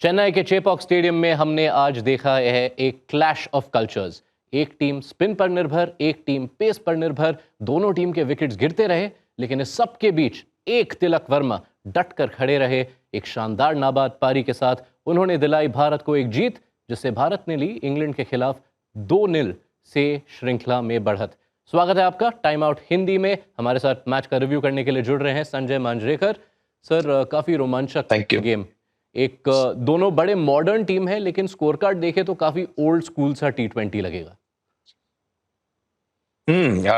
चेन्नई के चेपॉक स्टेडियम में हमने आज देखा है एक क्लैश ऑफ कल्चर्स। एक टीम स्पिन पर निर्भर, एक टीम पेस पर निर्भर। दोनों टीम के विकेट्स गिरते रहे, लेकिन इस सब के बीच एक तिलक वर्मा डट कर खड़े रहे। एक शानदार नाबाद पारी के साथ उन्होंने दिलाई भारत को एक जीत, जिससे भारत ने ली इंग्लैंड के खिलाफ 2-0 से श्रृंखला में बढ़त। स्वागत है आपका टाइम आउट हिंदी में। हमारे साथ मैच का रिव्यू करने के लिए जुड़ रहे हैं संजय मांजरेकर। सर, काफी रोमांचक थैंक यू। गेम। एक दोनों बड़े मॉडर्न टीम है, लेकिन स्कोर कार्ड देखे तो काफी ओल्ड स्कूल सा T20 लगेगा।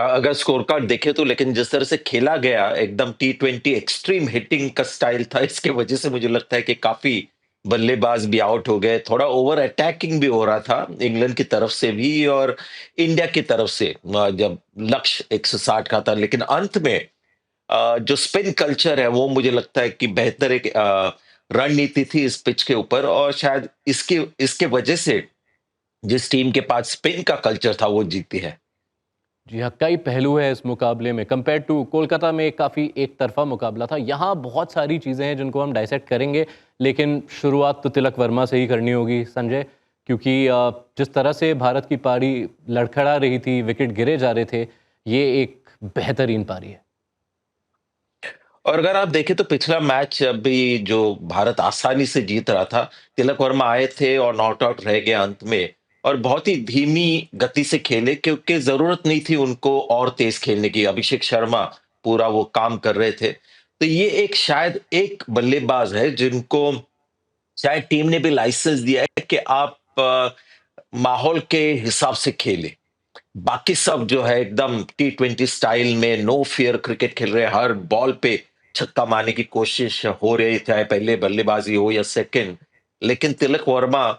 अगर स्कोर कार्ड देखे तो, लेकिन जिस तरह से खेला गया एकदम T20 एक्सट्रीम हिटिंग का स्टाइल था, इसके वजह से मुझे लगता है कि काफी बल्लेबाज भी आउट हो गए। थोड़ा ओवर अटैकिंग भी हो रहा था इंग्लैंड की तरफ से भी और इंडिया की तरफ से, जब लक्ष्य 160 का था। लेकिन अंत में जो स्पिन कल्चर है वो मुझे लगता है कि बेहतर एक रणनीति थी इस पिच के ऊपर, और शायद इसकी इसके वजह से जिस टीम के पास स्पिन का कल्चर था वो जीती है। जी हाँ, कई पहलू है इस मुकाबले में। कंपेयर टू कोलकाता में काफ़ी एक तरफा मुकाबला था। यहाँ बहुत सारी चीज़ें हैं जिनको हम डाइसेक्ट करेंगे, लेकिन शुरुआत तो तिलक वर्मा से ही करनी होगी संजय, क्योंकि जिस तरह से भारत की पारी लड़खड़ा रही थी, विकेट गिरे जा रहे थे, ये एक बेहतरीन पारी है। और अगर आप देखें तो पिछला मैच अभी जो भारत आसानी से जीत रहा था, तिलक वर्मा आए थे और नॉट आउट रह गए अंत में, और बहुत ही धीमी गति से खेले क्योंकि जरूरत नहीं थी उनको और तेज खेलने की। अभिषेक शर्मा पूरा वो काम कर रहे थे। तो ये एक शायद एक बल्लेबाज है जिनको शायद टीम ने भी लाइसेंस दिया है कि आप माहौल के हिसाब से खेले। बाकी सब जो है एकदम T20 स्टाइल में नो फियर क्रिकेट खेल रहे हैं। हर बॉल पे छक्का मारने की कोशिश हो रही, चाहे पहले बल्लेबाजी हो या सेकंड। लेकिन तिलक वर्मा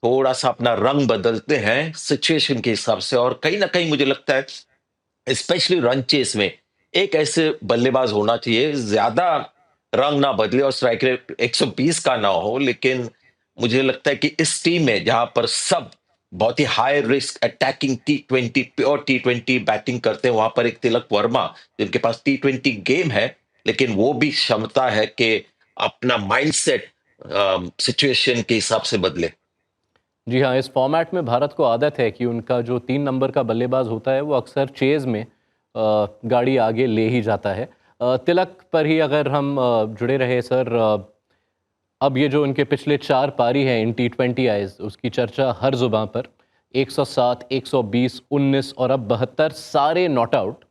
थोड़ा सा अपना रंग बदलते हैं सिचुएशन के हिसाब से, और कहीं ना कहीं मुझे लगता है स्पेशली रन चेस में एक ऐसे बल्लेबाज होना चाहिए, ज्यादा रंग ना बदले और स्ट्राइक रेट 120 का ना हो। लेकिन मुझे लगता है कि इस टीम में जहां पर सब बहुत ही high risk attacking T20 pure T20 batting करते हैं, वहां पर एक तिलक वर्मा जिनके पास T20 गेम है, लेकिन वो भी क्षमता है कि अपना माइंडसेट सिचुएशन के हिसाब से बदले। जी हाँ, इस फॉर्मेट में भारत को आदत है कि उनका जो 3 नंबर का बल्लेबाज होता है वो अक्सर चेज़ में गाड़ी आगे ले ही जाता है। तिलक पर ही अगर हम जुड़े रहे सर, अब ये जो उनके पिछले 4 पारी हैं इन T20 आईज़, उसकी चर्चा हर ज़ुबां पर। 107, 120, 19 और अब 72 सारे नॉट आउट।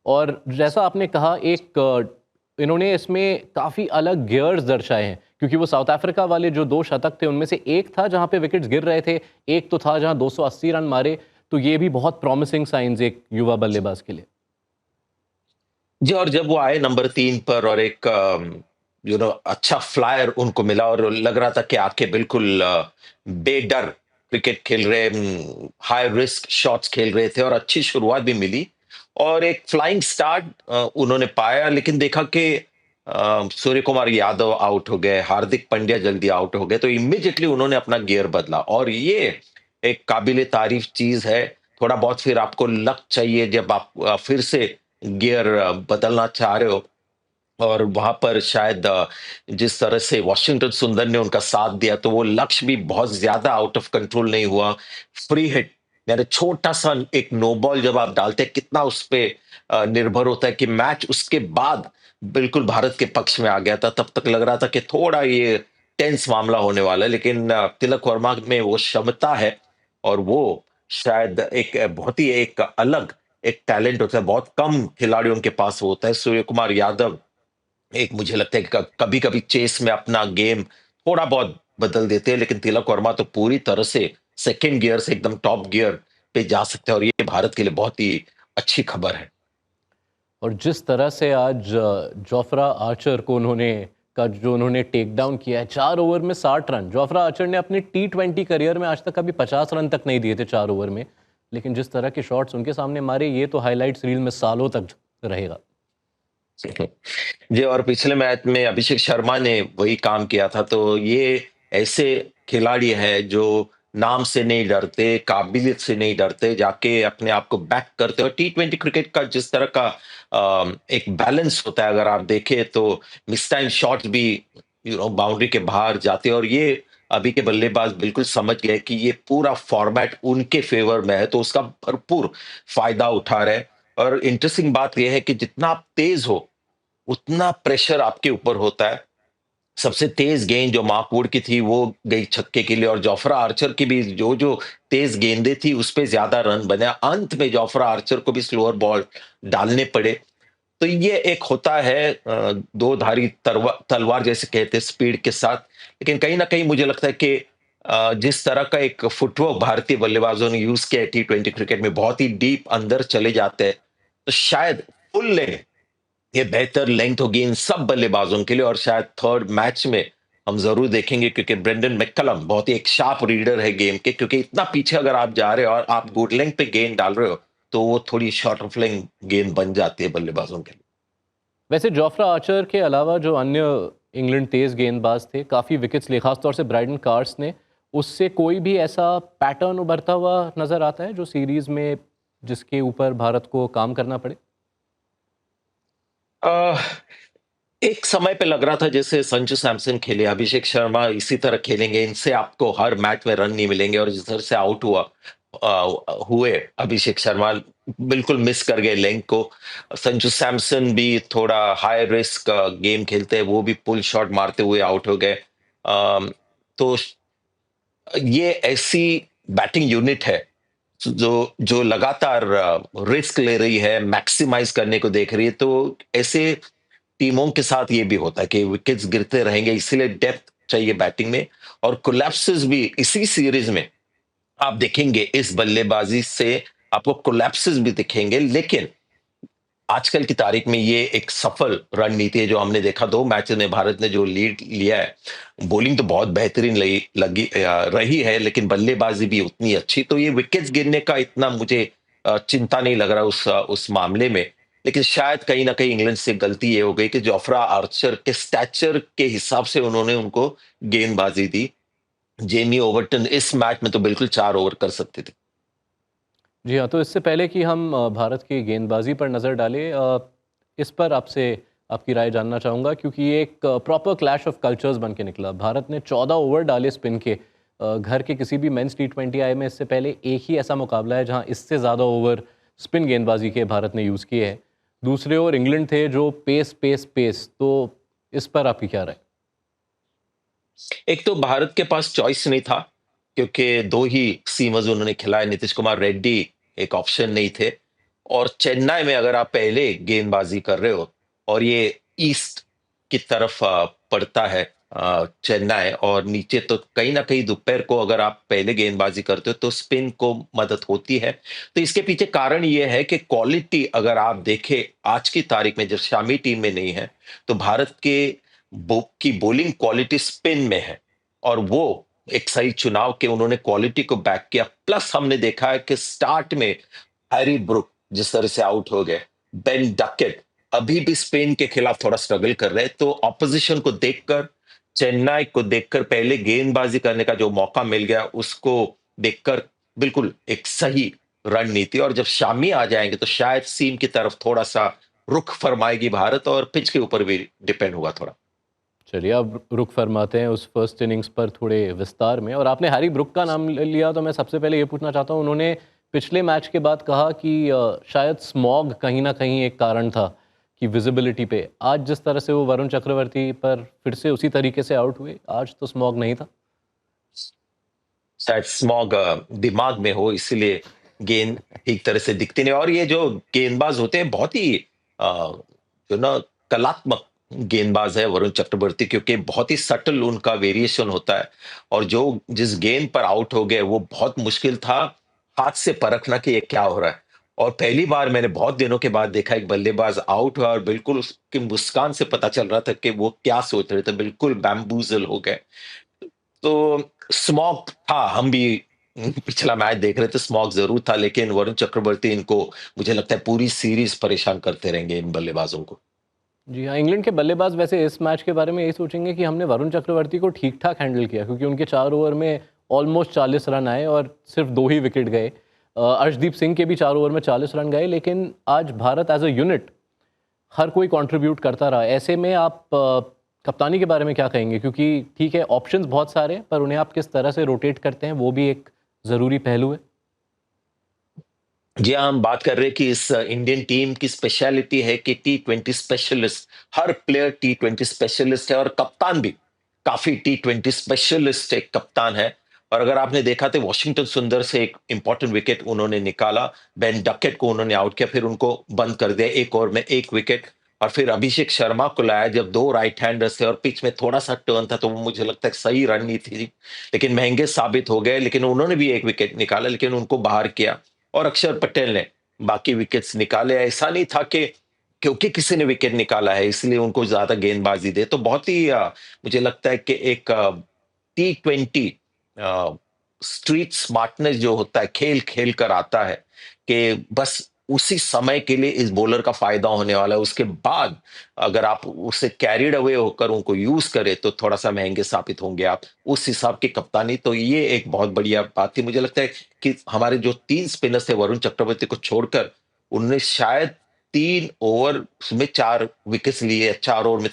और जैसा आपने कहा, एक इन्होंने इसमें काफ़ी अलग गियर्स दर्शाए हैं, क्योंकि वो साउथ अफ्रीका वाले जो 2 शतक थे उनमें से एक था जहाँ पे विकेट्स गिर रहे थे, एक तो था जहाँ 280 रन मारे। तो ये भी बहुत प्रॉमिसिंग साइंस एक युवा बल्लेबाज के लिए। जी, और जब वो आए नंबर 3 पर और एक अच्छा फ्लायर उनको मिला और लग रहा था कि आके बिल्कुल बेडर क्रिकेट खेल रहे, हाई रिस्क शॉट्स खेल रहे थे और अच्छी शुरुआत भी मिली और एक फ्लाइंग स्टार्ट उन्होंने पाया। लेकिन देखा कि सूर्य कुमार यादव आउट हो गए, हार्दिक पांड्या जल्दी आउट हो गए, तो इमीडिएटली उन्होंने अपना गियर बदला, और ये एक काबिले तारीफ चीज है। थोड़ा बहुत फिर आपको लक चाहिए जब आप फिर से गियर बदलना चाह रहे हो, और वहां पर शायद जिस तरह से वॉशिंगटन सुंदर ने उनका साथ दिया तो वो लक्ष्य भी बहुत ज्यादा आउट ऑफ कंट्रोल नहीं हुआ। फ्री हिट यानी छोटा सा एक नो बॉल जब आप डालते हैं, कितना उस पे निर्भर होता है कि मैच उसके बाद बिल्कुल भारत के पक्ष में आ गया था। तब तक लग रहा था कि थोड़ा ये टेंस मामला होने वाला है, लेकिन तिलक वर्मा में वो क्षमता है, और वो शायद एक बहुत ही एक अलग एक टैलेंट होता है, बहुत कम खिलाड़ियों के पास होता है। सूर्य कुमार यादव एक मुझे लगता है कि कभी-कभी चेस में अपना गेम थोड़ा बहुत बदल देते हैं, लेकिन तिलक वर्मा तो पूरी तरह से सेकंड गियर से एकदम टॉप गियर पे जा सकते हैं, और ये भारत के लिए बहुत ही अच्छी खबर है। और जिस तरह से आज जोफ्रा आर्चर को उन्होंने टेक डाउन किया है 4 ओवर में 60 रन। जोफ्रा आर्चर ने अपने T20 करियर में आज तक कभी 50 रन तक नहीं दिए थे 4 ओवर में, लेकिन जिस तरह के शॉट्स उनके सामने मारे, ये तो हाइलाइट्स रील में सालों तक रहेगा। जी, और पिछले मैच में अभिषेक शर्मा ने वही काम किया था, तो ये ऐसे खिलाड़ी है जो नाम से नहीं डरते, काबिलियत से नहीं डरते, जाके अपने आप को बैक करते हैं। और T20 क्रिकेट का जिस तरह का एक बैलेंस होता है, अगर आप देखें तो मिस टाइम शॉट्स भी बाउंड्री के बाहर जाते हैं, और ये अभी के बल्लेबाज बिल्कुल समझ गए कि ये पूरा फॉर्मेट उनके फेवर में है, तो उसका भरपूर फ़ायदा उठा रहे हैं। और इंटरेस्टिंग बात ये है कि जितना आप तेज़ हो, उतना प्रेशर आपके ऊपर होता है। सबसे तेज गेंद जो मार्क वुड की थी वो गई छक्के के लिए, और जोफ्रा आर्चर की भी जो तेज गेंदें थी उस पे ज्यादा रन बने। अंत में जोफ्रा आर्चर को भी स्लोअर बॉल डालने पड़े। तो ये एक होता है दो धारी तलवार जैसे कहते हैं स्पीड के साथ। लेकिन कहीं ना कहीं मुझे लगता है कि जिस तरह का एक फुटवर्क भारतीय बल्लेबाजों ने यूज किया T20 क्रिकेट में, बहुत ही डीप अंदर चले जाते हैं, तो शायद फुल लेग ये बेहतर लेंथ होगी इन सब बल्लेबाजों के लिए। और शायद थर्ड मैच में हम जरूर देखेंगे, क्योंकि ब्रेंडन मैककलम बहुत ही एक शार्प रीडर है गेम के, क्योंकि इतना पीछे अगर आप जा रहे हो और आप गुड लेंथ पे गेंद डाल रहे हो, तो वो थोड़ी शॉर्ट ऑफ लेंथ गेंद बन जाती है बल्लेबाजों के लिए। वैसे जोफ्रा आर्चर के अलावा जो अन्य इंग्लैंड तेज गेंदबाज थे, काफ़ी विकेट्स लिए, खासतौर से ब्राइडन कार्स ने, उससे कोई भी ऐसा पैटर्न उभरता हुआ नजर आता है जो सीरीज में जिसके ऊपर भारत को काम करना पड़े? अ, एक समय पे लग रहा था जैसे संजू सैमसन खेले, अभिषेक शर्मा इसी तरह खेलेंगे, इनसे आपको हर मैच में रन नहीं मिलेंगे, और जिस तरह से आउट हुए अभिषेक शर्मा, बिल्कुल मिस कर गए लेंथ को। संजू सैमसन भी थोड़ा हाई रिस्क गेम खेलते हैं, वो भी पुल शॉट मारते हुए आउट हो गए। तो ये ऐसी बैटिंग यूनिट है जो जो लगातार रिस्क ले रही है, मैक्सिमाइज करने को देख रही है। तो ऐसे टीमों के साथ ये भी होता है कि विकेट्स गिरते रहेंगे, इसीलिए डेप्थ चाहिए बैटिंग में। और कोलैप्सेस भी इसी सीरीज में आप देखेंगे, इस बल्लेबाजी से आपको कोलैप्सेस भी दिखेंगे। लेकिन आजकल की तारीख में ये एक सफल रणनीति है जो हमने देखा। 2 मैचेस में भारत ने जो लीड लिया है, बॉलिंग तो बहुत बेहतरीन रही है, लेकिन बल्लेबाजी भी उतनी अच्छी। तो ये विकेट्स गिरने का इतना मुझे चिंता नहीं लग रहा उस मामले में। लेकिन शायद कहीं न कहीं इंग्लैंड से गलती ये हो गई कि जोफ्रा आर्चर के स्टैचर के हिसाब से उन्होंने उनको गेंदबाजी दी। जेमी ओवर्टन इस मैच में तो बिल्कुल 4 ओवर कर सकते थे। जी हाँ, तो इससे पहले कि हम भारत की गेंदबाजी पर नज़र डालें, इस पर आपसे आपकी राय जानना चाहूँगा, क्योंकि ये एक प्रॉपर क्लैश ऑफ कल्चर्स बन के निकला। भारत ने 14 ओवर डाले स्पिन के। घर के किसी भी मेंस T20 आई में इससे पहले एक ही ऐसा मुकाबला है जहाँ इससे ज़्यादा ओवर स्पिन गेंदबाजी के भारत ने यूज़ किए हैं। दूसरे ओर इंग्लैंड थे जो पेस पेस पेस। तो इस पर आपकी क्या राय? एक तो भारत के पास चॉइस नहीं था, क्योंकि 2 ही सीमर्स उन्होंने खिलाए, नीतीश कुमार रेड्डी एक ऑप्शन नहीं थे। और चेन्नई में अगर आप पहले गेंदबाजी कर रहे हो, और ये ईस्ट की तरफ पड़ता है चेन्नई, और नीचे तो कहीं न कहीं दोपहर को अगर आप पहले गेंदबाजी करते हो तो स्पिन को मदद होती है। तो इसके पीछे कारण ये है कि क्वालिटी अगर आप देखें आज की तारीख में, जब शामी टीम में नहीं है, तो भारत के की बॉलिंग क्वालिटी स्पिन में है। और वो एक सही चुनाव के उन्होंने क्वालिटी को बैक किया। प्लस हमने देखा है कि स्टार्ट में हैरी ब्रूक जिस तरह से आउट हो गए, बेन डकेट अभी भी स्पेन के खिलाफ थोड़ा स्ट्रगल कर रहे हैं। तो ऑपोजिशन को देखकर, चेन्नई को देखकर पहले गेंदबाजी करने का जो मौका मिल गया, उसको देखकर बिल्कुल एक सही रणनीति। और जब शामी आ जाएंगे तो शायद सीम की तरफ थोड़ा सा रुख फरमाएगी भारत, और पिच के ऊपर भी डिपेंड होगा थोड़ा। चलिए, अब रुख फरमाते हैं उस फर्स्ट इनिंग्स पर थोड़े विस्तार में। और आपने हैरी ब्रुक का नाम लिया, तो मैं सबसे पहले ये पूछना चाहता हूँ, उन्होंने पिछले मैच के बाद कहा कि शायद स्मॉग कहीं ना कहीं एक कारण था कि विजिबिलिटी पे। आज जिस तरह से वो वरुण चक्रवर्ती पर फिर से उसी तरीके से आउट हुए, आज तो स्मॉग नहीं था। शायद स्मॉग दिमाग में हो, इसीलिए गेंद ठीक तरह से दिखती नहीं। और ये जो गेंदबाज होते हैं बहुत ही जो ना कलात्मक गेंदबाज है वरुण चक्रवर्ती, क्योंकि बहुत ही सटल उनका वेरिएशन होता है। और जो जिस गेंद पर आउट हो गए वो बहुत मुश्किल था हाथ से परखना कि ये क्या हो रहा है। और पहली बार मैंने बहुत दिनों के बाद देखा एक बल्लेबाज आउट हुआ और बिल्कुल उसकी मुस्कान से पता चल रहा था कि वो क्या सोच रहे थे, बिल्कुल बैम्बूजल हो गए। तो स्मॉग था, हम भी पिछला मैच देख रहे थे, स्मॉग ज़रूर था, लेकिन वरुण चक्रवर्ती इनको मुझे लगता है पूरी सीरीज़ परेशान करते रहेंगे इन बल्लेबाजों को। जी हाँ, इंग्लैंड के बल्लेबाज वैसे इस मैच के बारे में यही सोचेंगे कि हमने वरुण चक्रवर्ती को ठीक ठाक हैंडल किया, क्योंकि उनके 4 ओवर में ऑलमोस्ट 40 रन आए और सिर्फ 2 ही विकेट गए। अर्शदीप सिंह के भी 4 ओवर में 40 रन गए, लेकिन आज भारत एज अ यूनिट हर कोई कंट्रीब्यूट करता रहा। ऐसे में आप कप्तानी के बारे में क्या कहेंगे? क्योंकि ठीक है, ऑप्शंस बहुत सारे हैं, पर उन्हें आप किस तरह से रोटेट करते हैं, वो भी एक ज़रूरी पहलू है। जी हाँ, हम बात कर रहे हैं कि इस इंडियन टीम की स्पेशलिटी है कि टी20 स्पेशलिस्ट, हर प्लेयर टी20 स्पेशलिस्ट है और कप्तान भी काफ़ी टी20 स्पेशलिस्ट एक कप्तान है। और अगर आपने देखा तो वॉशिंगटन सुंदर से एक इंपॉर्टेंट विकेट उन्होंने निकाला, बेन डकेट को उन्होंने आउट किया, फिर उनको बंद कर दिया 1 ओवर में 1 विकेट और फिर अभिषेक शर्मा को लाया जब 2 राइट हैंडर्स थे और पिच में थोड़ा-सा टर्न था, तो वो मुझे लगता है सही रणनीति थी, लेकिन महँगे साबित हो गए, लेकिन उन्होंने भी 1 विकेट निकाला, लेकिन उनको बाहर किया। और अक्षर पटेल ने बाकी विकेट्स निकाले। ऐसा नहीं था कि क्योंकि किसी ने विकेट निकाला है इसलिए उनको ज्यादा गेंदबाजी दे। तो बहुत ही मुझे लगता है कि एक टी20 स्ट्रीट स्मार्टनेस जो होता है खेल खेल कर आता है कि बस उसी समय के लिए इस बॉलर का फायदा होने वाला है। उसके बाद अगर आप उससे कैरिड अवे होकर उनको यूज करें तो थोड़ा सा महंगे साबित होंगे आप। उस हिसाब की कप्तानी, तो ये एक बहुत बढ़िया बात थी। मुझे लगता है कि हमारे जो 3 स्पिनर्स थे वरुण चक्रवर्ती को छोड़कर, उन्होंने शायद 3 ओवर में 4 विकेट्स लिए, 4 ओवर में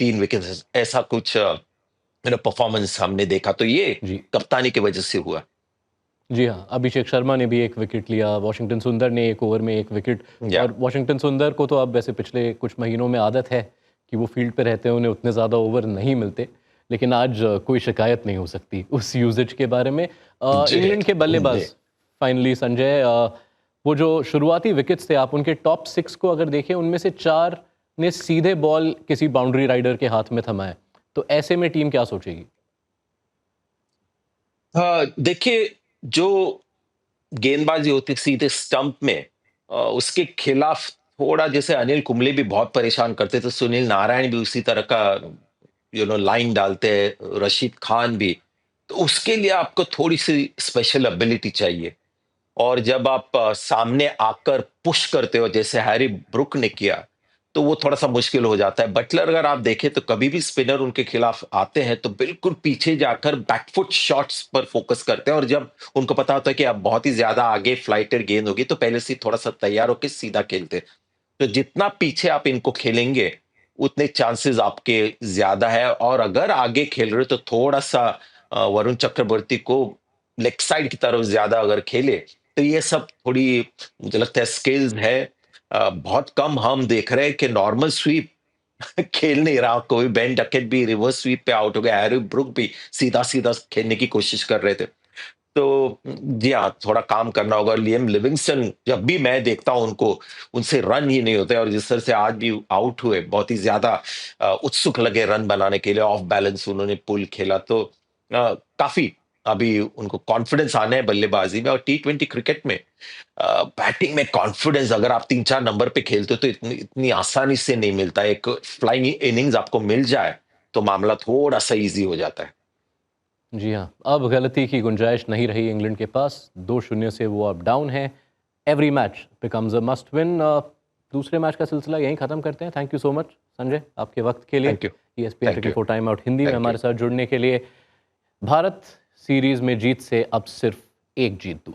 3 विकेट्स, ऐसा कुछ परफॉर्मेंस हमने देखा। तो ये जी। कप्तानी की वजह से हुआ। जी हाँ, अभिषेक शर्मा ने भी 1 विकेट लिया, वॉशिंगटन सुंदर ने 1 ओवर में 1 विकेट। या और वॉशिंगटन सुंदर को तो अब वैसे पिछले कुछ महीनों में आदत है कि वो फील्ड पे रहते हैं, उन्हें उतने ज़्यादा ओवर नहीं मिलते। लेकिन आज कोई शिकायत नहीं हो सकती उस यूसेज के बारे में। जी, इंग्लैंड के बल्लेबाज जी। फाइनली संजय, वो जो शुरुआती विकेट्स थे, आप उनके टॉप 6 को अगर देखें, उनमें से 4 ने सीधे बॉल किसी बाउंड्री राइडर के हाथ में थमा है। तो ऐसे में टीम क्या सोचेगी? देखिए, जो गेंदबाजी होती है सीधे स्टंप में, उसके खिलाफ थोड़ा, जैसे अनिल कुंबले भी बहुत परेशान करते थे, सुनील नारायण भी उसी तरह का लाइन डालते हैं, रशीद खान भी। तो उसके लिए आपको थोड़ी-सी स्पेशल एबिलिटी चाहिए। और जब आप सामने आकर पुश करते हो जैसे हैरी ब्रूक ने किया, तो वो थोड़ा-सा मुश्किल हो जाता है। बटलर अगर आप देखें तो कभी भी स्पिनर उनके खिलाफ आते हैं तो बिल्कुल पीछे जाकर बैकफुट शॉट्स पर फ़ोकस करते हैं और जब उनको पता होता है कि अब बहुत ही ज़्यादा आगे फ्लाइटेड गेंद होगी तो पहले से ही थोड़ा-सा तैयार होके सीधा खेलते हैं। तो जितना पीछे आप इनको खेलेंगे, उतने चांसेस आपके ज़्यादा है और अगर आगे खेल रहे हो तो थोड़ा-सा वरुण चक्रवर्ती को लेग साइड की तरफ ज़्यादा अगर खेले, तो ये सब थोड़ी, मुझे लगता है, स्किल्स है। बहुत कम हम देख रहे हैं कि नॉर्मल स्वीप खेल नहीं रहा कोई। बेन डकेट भी रिवर्स स्वीप पे आउट हो गया, हैरी ब्रूक भी सीधा-सीधा खेलने की कोशिश कर रहे थे। तो जी हाँ, थोड़ा काम करना होगा। लिएम लिविंगस्टन, जब भी मैं देखता हूँ उनको, उनसे रन ही नहीं होते और जिस तरह से आज भी आउट हुए, बहुत ही ज़्यादा उत्सुक लगे रन बनाने के लिए, ऑफ बैलेंस उन्होंने पुल खेला। तो काफ़ी अभी उनको कॉन्फिडेंस आना है बल्लेबाजी में और टी20 क्रिकेट में बैटिंग में कॉन्फिडेंस अगर आप 3-4 नंबर पे खेलते हो तो इतनी इतनी आसानी से नहीं मिलता है। एक फ्लाइंग इनिंग्स आपको मिल जाए, तो मामला थोड़ा-सा ईज़ी हो जाता है। जी हाँ, अब गलती की गुंजाइश नहीं रही इंग्लैंड के पास। 2-0 से वो अब डाउन है। Every match becomes a must win. दूसरे मैच का सिलसिला यहीं ख़त्म करते हैं। Thank you so much Sanjay, आपके वक्त के लिए। Thank you, ESPN thank you, cricket for time out Hindi में थैंक यू। हमारे साथ जुड़ने के लिए। भारत सीरीज़ में जीत से अब सिर्फ एक जीत दूर।